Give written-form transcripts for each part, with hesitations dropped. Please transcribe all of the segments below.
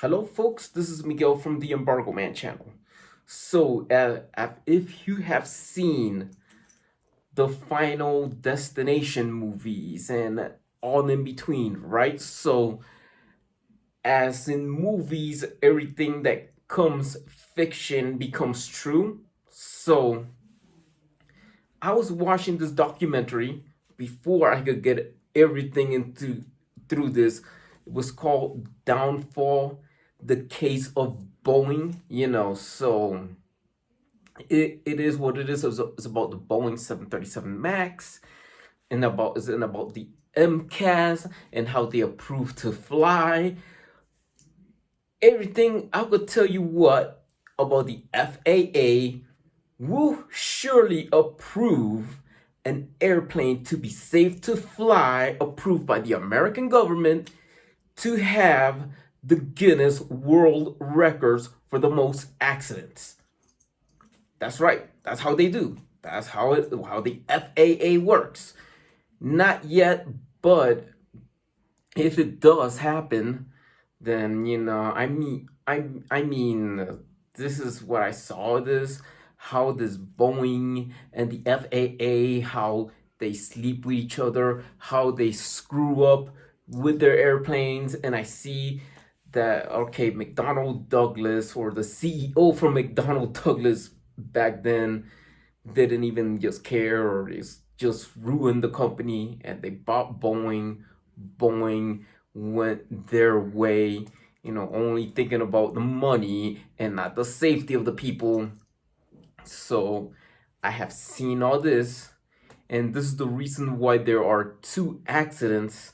Hello, folks. This is Miguel from the Embargo Man channel. So, if you have seen the Final Destination movies and all in between, right? So, as in movies, everything that comes fiction becomes true. So, I was watching this documentary before I could get everything into through this. It was called Downfall, the Case of Boeing, so it is what it is. It's about the Boeing 737 Max and about the MCAS and how they approved to fly. Everything I could tell you what about the FAA will surely approve an airplane to be safe to fly, approved by the American government to have the Guinness World Records for the most accidents. That's right. That's how they do. That's how the FAA works. Not yet, but if it does happen, then this is what I saw. How this Boeing and the FAA, how they sleep with each other, how they screw up with their airplanes, and I see that McDonnell Douglas, or the CEO from McDonnell Douglas back then, didn't even just care, or just ruined the company, and they bought Boeing. Boeing went their way, only thinking about the money and not the safety of the people. So I have seen all this, and this is the reason why there are two accidents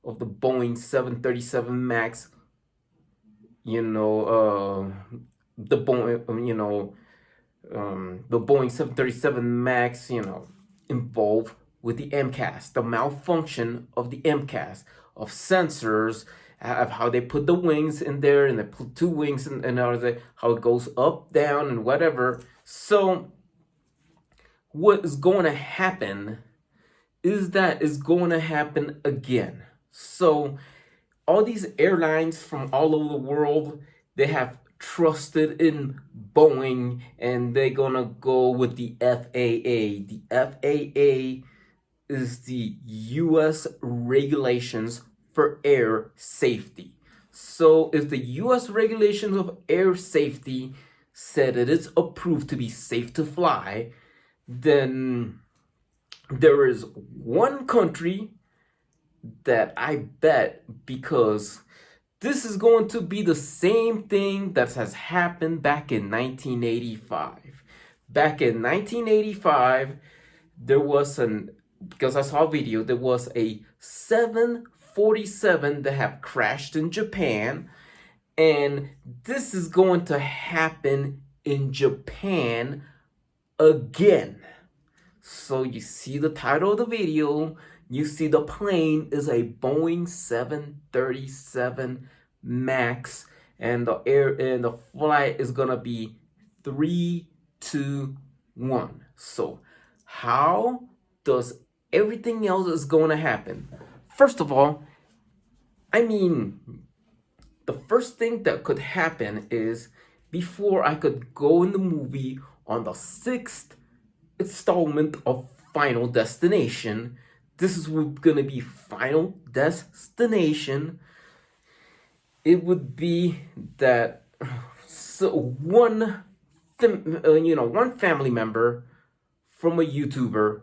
of the Boeing 737 Max. The Boeing 737 Max, involved with the MCAS, the malfunction of the MCAS, of sensors, of how they put the wings in there, and they put two wings and how it goes up, down, and whatever. So what is going to happen is that it's going to happen again. So all these airlines from all over the world, they have trusted in Boeing, and they're gonna go with the FAA. The FAA is the US regulations for air safety. So if the US regulations of air safety said it is approved to be safe to fly, then there is one country that I bet, because this is going to be the same thing that has happened back in 1985. Back in 1985, because I saw a video, there was a 747 that have crashed in Japan, and this is going to happen in Japan again. So you see the title of the video, you see the plane is a Boeing 737 Max, and the flight is gonna be 3, 2, 1. So how does everything else is gonna happen? First of all, the first thing that could happen is, before I could go in the movie on the 6th installment of Final Destination, this is gonna be Final Destination. It would be that one family member from a YouTuber,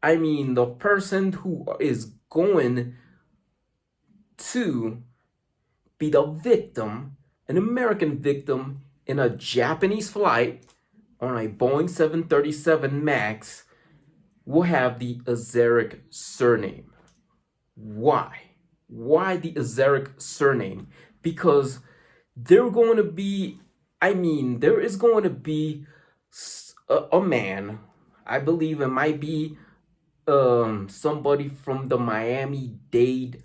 the person who is going to be the victim, an American victim in a Japanese flight on a Boeing 737 Max, will have the Ezarik surname. Why? Why the Ezarik surname? Because there is going to be a man, I believe it might be somebody from the Miami-Dade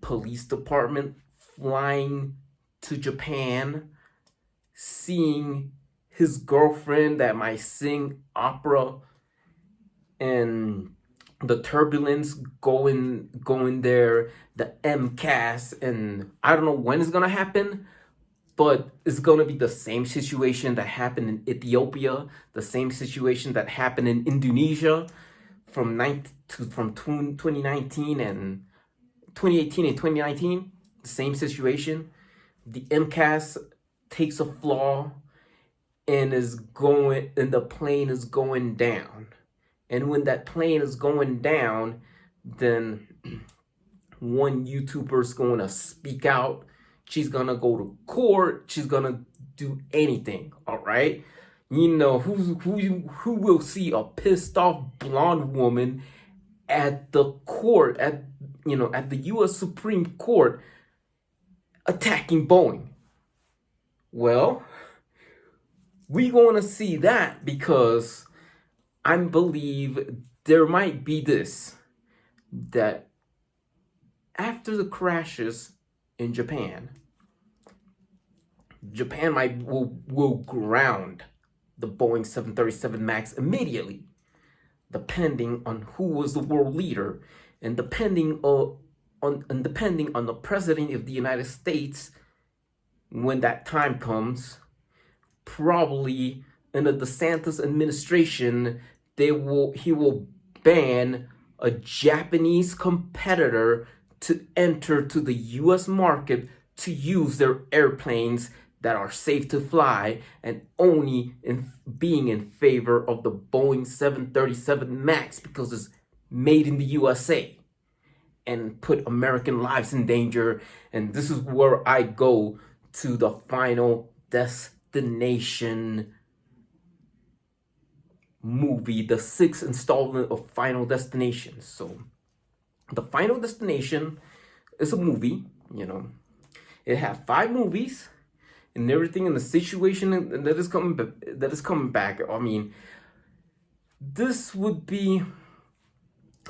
Police Department, flying to Japan, seeing his girlfriend that might sing opera, and the turbulence going there, the MCAS, and I don't know when it's gonna happen, but it's gonna be the same situation that happened in Ethiopia, the same situation that happened in Indonesia from 2019 and 2018 and 2019. The same situation. The MCAS takes a flaw and the plane is going down. And when that plane is going down, then one YouTuber is going to speak out. She's going to go to court. She's going to do anything. All right. You know, who will see a pissed off blonde woman at the court, at the US Supreme Court attacking Boeing? Well, we're going to see that because I believe there might be this, that after the crashes in Japan will ground the Boeing 737 MAX immediately, depending on who was the world leader, and depending on the president of the United States when that time comes. Probably in the DeSantis administration, he will ban a Japanese competitor to enter to the US market to use their airplanes that are safe to fly, and only being in favor of the Boeing 737 MAX because it's made in the USA and put American lives in danger. And this is where I go to the Final Destination movie, the 6th installment of Final Destination. So the Final Destination is a movie, it has 5 movies and everything in the situation that is coming back. I mean, this would be,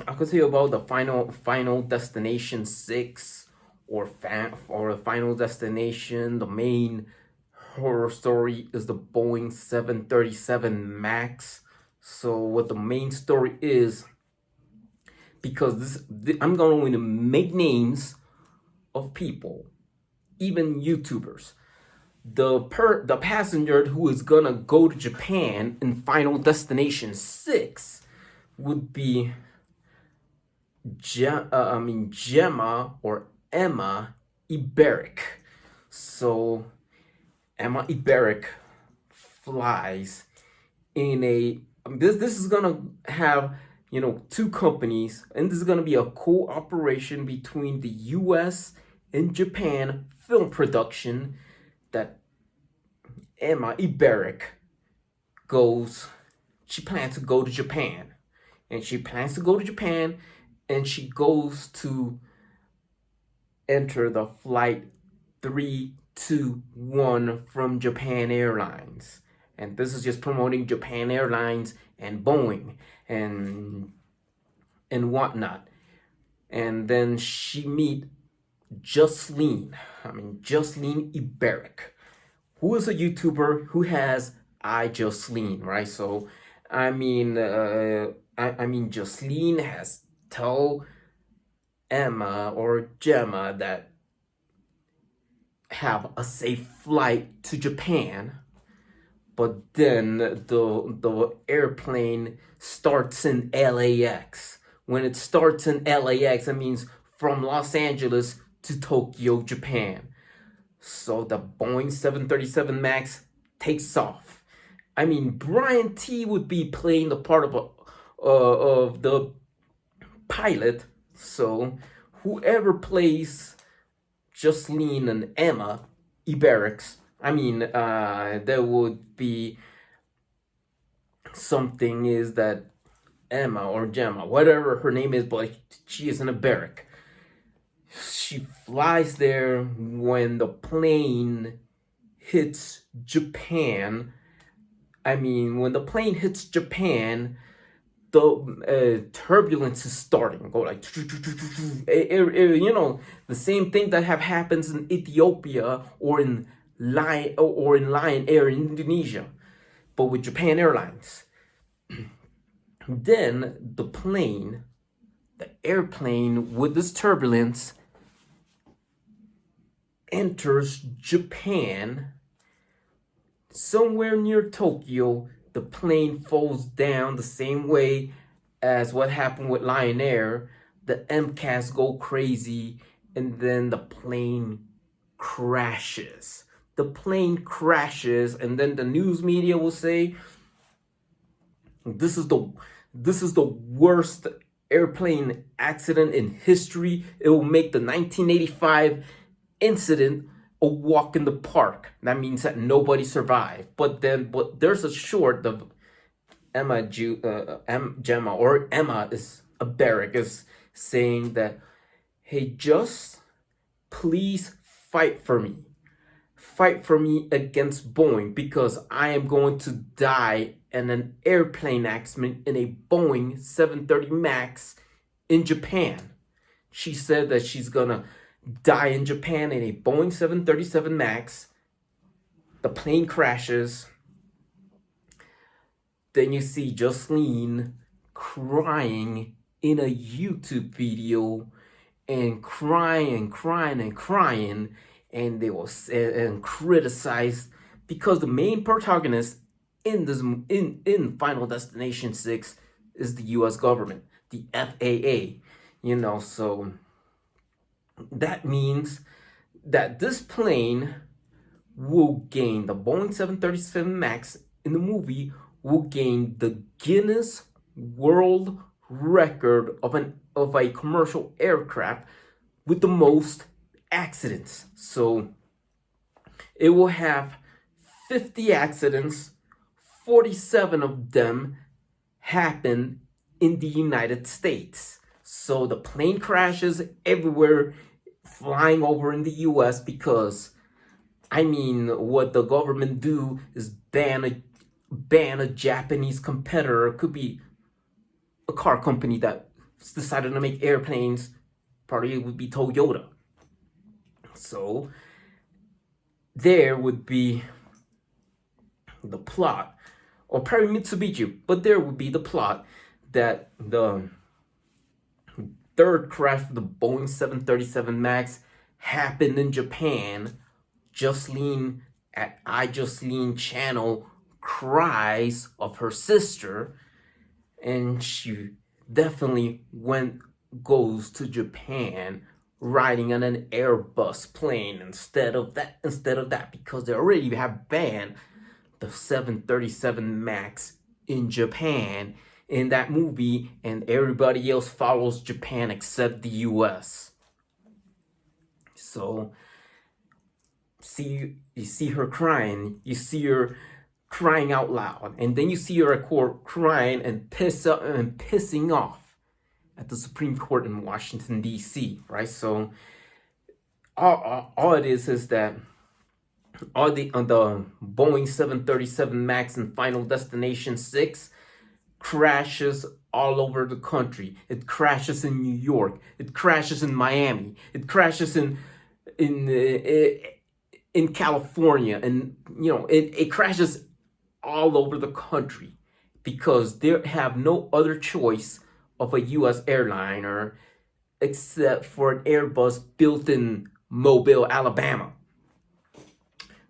I could say, about the Final Destination 6 or Final Destination. The main horror story is the Boeing 737 MAX. So what the main story is, because I'm going to make names of people, even YouTubers. The passenger who is gonna go to Japan in Final Destination 6 would be Jemma or Emma Ebarik. So Emma Ebarik flies in this is gonna have 2 companies, and this is gonna be a cooperation between the US and Japan film production, that Emma Ebarik she plans to go to Japan. And she goes to enter the flight 321 from Japan Airlines. And this is just promoting Japan Airlines and Boeing and whatnot. And then she meet Jusline Ebarik, who is a YouTuber who has iJustine, right? So Justine has told Emma or Jemma that have a safe flight to Japan, but then the airplane starts in LAX. When it starts in LAX, that means from Los Angeles to Tokyo, Japan. So the Boeing 737 MAX takes off. Brian T would be playing the part of the pilot. So whoever plays Justline and Emma Ebarik, there would be something is that Emma or Jemma, whatever her name is, but she is an Ebarik. She flies there. When the plane hits Japan, when the plane hits Japan, the turbulence is starting. Go like, the same thing that happens in Ethiopia or in Lion Air in Indonesia, but with Japan Airlines. Then the plane the airplane with this turbulence enters Japan. Somewhere near Tokyo, the plane falls down the same way as what happened with Lion Air. The MCAS go crazy, and then the plane crashes. The plane crashes, and then the news media will say, this is the worst airplane accident in history. It will make the 1985 incident a walk in the park. That means that nobody survived. But there's a short of Jemma or Emma Ebarik is saying that, hey, just please fight for me. Fight for me against Boeing, because I am going to die in an airplane accident in a Boeing 730 MAX in Japan. She said that she's gonna die in Japan in a Boeing 737 MAX. The plane crashes. Then you see Justline crying in a YouTube video, and crying, and they will and criticize, because the main protagonist in this in Final Destination 6 is the US government, the FAA, so that means that this plane will gain, the Boeing 737 MAX in the movie will gain the Guinness World Record of a commercial aircraft with the most accidents. So it will have 50 accidents, 47 of them happen in the United States. So the plane crashes everywhere, flying over in the US, because what the government do is ban a Japanese competitor. It could be a car company that decided to make airplanes. Probably it would be Toyota. So there would be the plot, or probably Mitsubishi, but there would be the plot that the third crash of the Boeing 737 MAX happened in Japan. Justline at iJustine channel cries of her sister, and she definitely goes to Japan riding on an Airbus plane instead of that, because they already have banned the 737 MAX in Japan in that movie, and everybody else follows Japan except the US. So you see her crying, you see her crying out loud, and then you see her crying and pissing off at the Supreme Court in Washington DC, right? So all it is that on the Boeing 737 MAX and Final Destination 6 crashes all over the country. It crashes in New York. It crashes in Miami. It crashes in California, and it crashes all over the country, because they have no other choice of a U.S. airliner except for an Airbus built in Mobile, Alabama.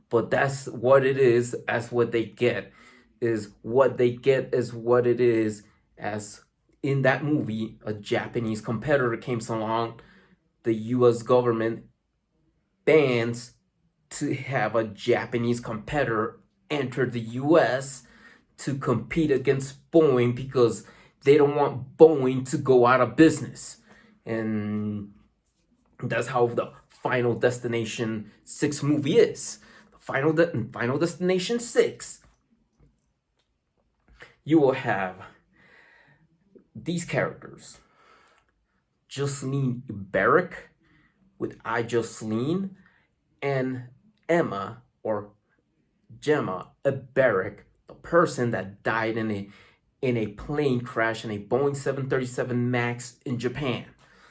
But that's what it is. That's what they get. Is what it is. As in that movie, a Japanese competitor came along. The U.S. government bans to have a Japanese competitor enter the U.S. to compete against Boeing, because they don't want Boeing to go out of business. And that's how the Final Destination 6 movie is. Final Destination 6, you will have these characters: Jusline Ebarik with iJustine, and Emma or Jemma Ebarik, the person that died in a plane crash in a Boeing 737 MAX in Japan.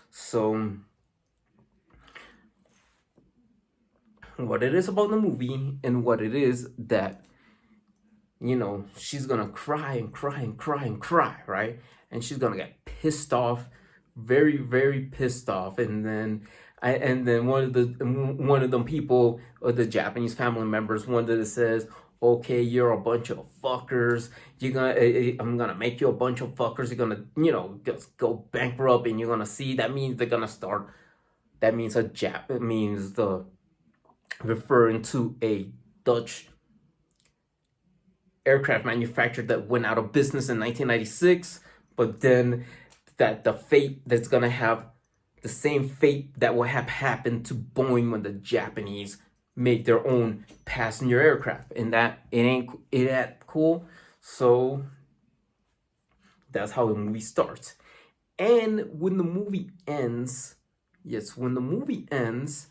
So what it is about the movie, and what it is that, she's gonna cry, right? And she's gonna get pissed off, very, very pissed off. And then one of them people, or the Japanese family members, one that says, okay, you're a bunch of fuckers. I'm gonna make you a bunch of fuckers. You're gonna, just go bankrupt, and you're gonna see. That means they're gonna start. That means it means the referring to a Dutch aircraft manufacturer that went out of business in 1996, but then that the fate that's gonna have the same fate that will have happened to Boeing when the Japanese make their own passenger aircraft, and that it that cool. So that's how the movie starts. And when the movie ends, when the movie ends,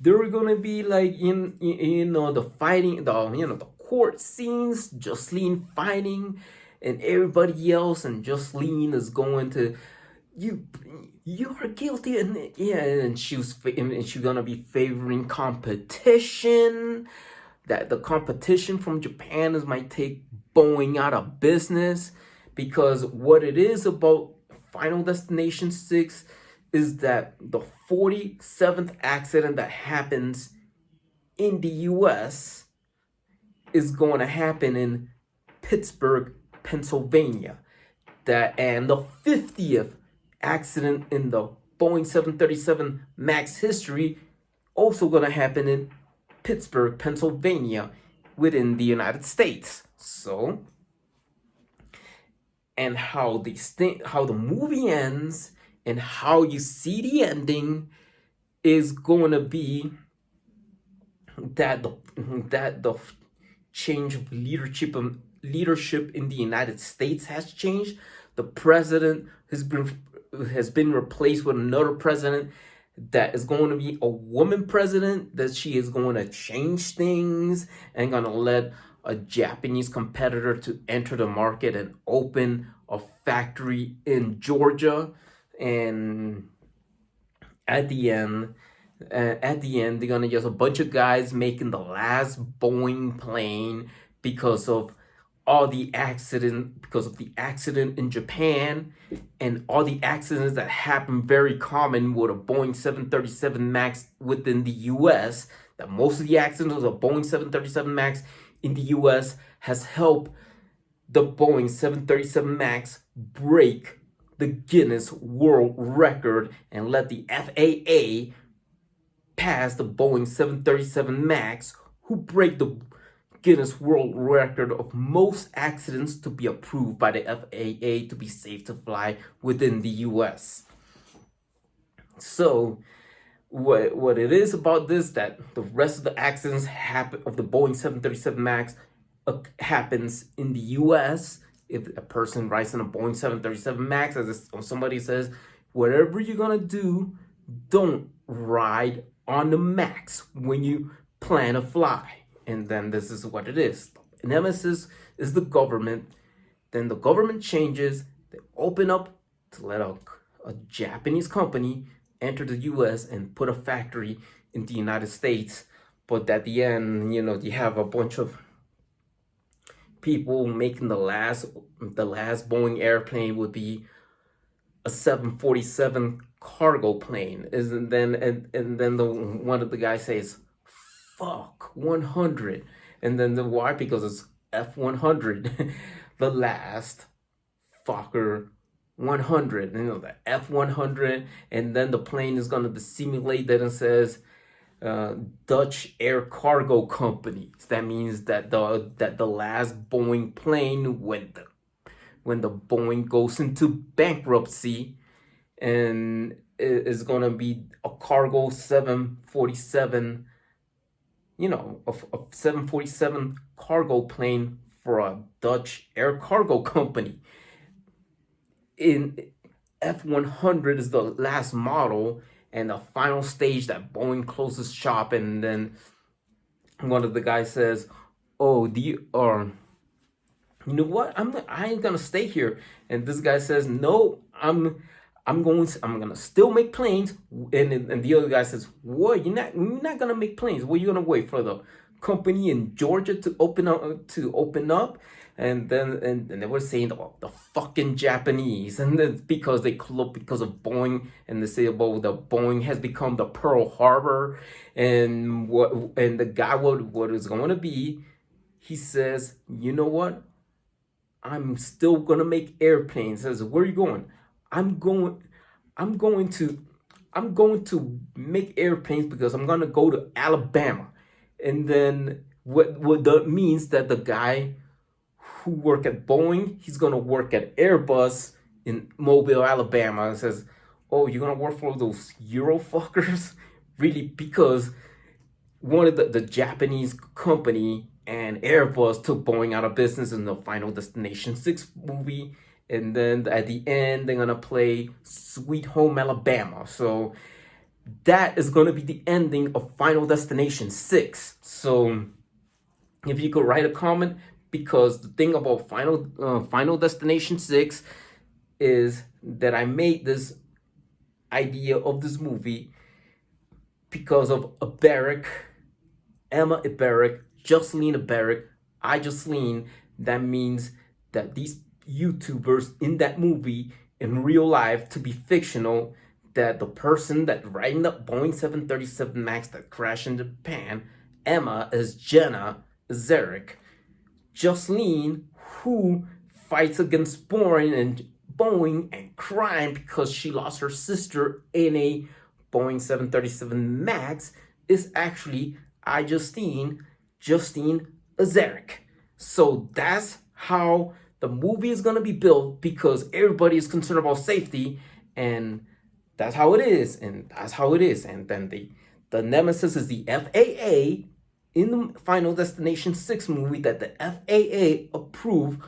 there are gonna be like the fighting, the court scenes, Jusline fighting, and everybody else, and Jusline is going to, you are guilty, and she's gonna be favoring competition, that the competition from Japan might take Boeing out of business, because what it is about Final Destination 6 is that the 47th accident that happens in the US is going to happen in Pittsburgh, Pennsylvania. And the 50th accident in the Boeing 737 MAX history also going to happen in Pittsburgh, Pennsylvania, within the United States. So, and how the movie ends and how you see the ending is going to be that the change of leadership in the United States has changed. The president has been replaced with another president that is going to be a woman president, that she is going to change things and going to let a Japanese competitor to enter the market and open a factory in Georgia. And at the end, they're gonna just a bunch of guys making the last Boeing plane because of the accident in Japan, and all the accidents that happen very common with a Boeing 737 MAX within the US. That most of the accidents of a Boeing 737 MAX in the US has helped the Boeing 737 MAX break the Guinness World Record and let the FAA pass the Boeing 737 MAX, who break the Guinness World Record of most accidents, to be approved by the FAA to be safe to fly within the US. So what it is about this, that the rest of the accidents of the Boeing 737 MAX happens in the US. If a person rides in a Boeing 737 MAX, as somebody says, whatever you're gonna do, don't ride on the MAX when you plan to fly. And then this is what it is. The nemesis is the government. Then the government changes. They open up to let a Japanese company enter the US and put a factory in the United States. But at the end, you have a bunch of people making the last Boeing airplane would be a 747 cargo plane. And then one of the guys says, fuck 100. And then why? Because it's F100, the last fucker 100, the F100. And then the plane is going to simulate that and says Dutch Air Cargo Company. That means that the last Boeing plane, when the Boeing goes into bankruptcy, and is going to be a cargo 747, a 747 cargo plane for a Dutch Air Cargo Company. In F100 is the last model and the final stage that Boeing closes shop. And then one of the guys says, "Oh, you know what? I ain't gonna stay here." And this guy says, "No, I'm gonna still make planes." And the other guy says, "What? You're not gonna make planes? What are you gonna wait for company in Georgia to open up, and they were saying, oh, the fucking Japanese, and it's because because of Boeing, and they say, well, the Boeing has become the Pearl Harbor, and the guy, what is going to be, he says, you know what, I'm still gonna make airplanes. Says, where are you going? I'm going I'm going to make airplanes because I'm gonna go to Alabama. And then what that means that the guy who work at Boeing, he's gonna work at Airbus in Mobile, Alabama. And says, oh, you're gonna work for those Euro fuckers? Really? Because one of the Japanese company and Airbus took Boeing out of business in the Final Destination 6 movie. And then at the end, they're going to play Sweet Home Alabama. So that is going to be the ending of Final Destination 6. So if you could write a comment, because the thing about Final Destination 6 is that I made this idea of this movie because of Ebarik, Emma Ebarik, Jusline Ebarik, iJustine. That means that these YouTubers in that movie in real life to be fictional, that the person that riding the Boeing 737 MAX that crashed in Japan, Emma, is Jenna Ezarik. Justline, who fights against Boeing and crime because she lost her sister in a Boeing 737 MAX, is actually iJustine, Justine Ezarik. So that's how the movie is going to be built, because everybody is concerned about safety, and that's how it is, and that's how it is. And then the nemesis is the FAA in the Final Destination 6 movie, that the FAA approve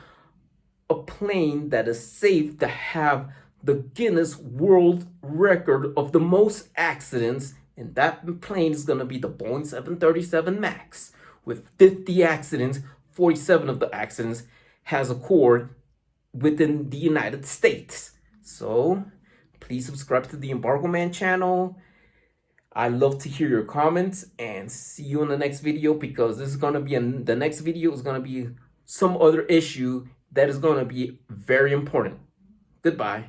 a plane that is safe to have the Guinness World Record of the most accidents, and that plane is going to be the Boeing 737 MAX. With 50 accidents, 47 of the accidents has occurred within the United States. So please subscribe to the Embargo Man channel. I love to hear your comments, and see you in the next video, because this is going to be the next video is going to be some other issue that is going to be very important. Goodbye.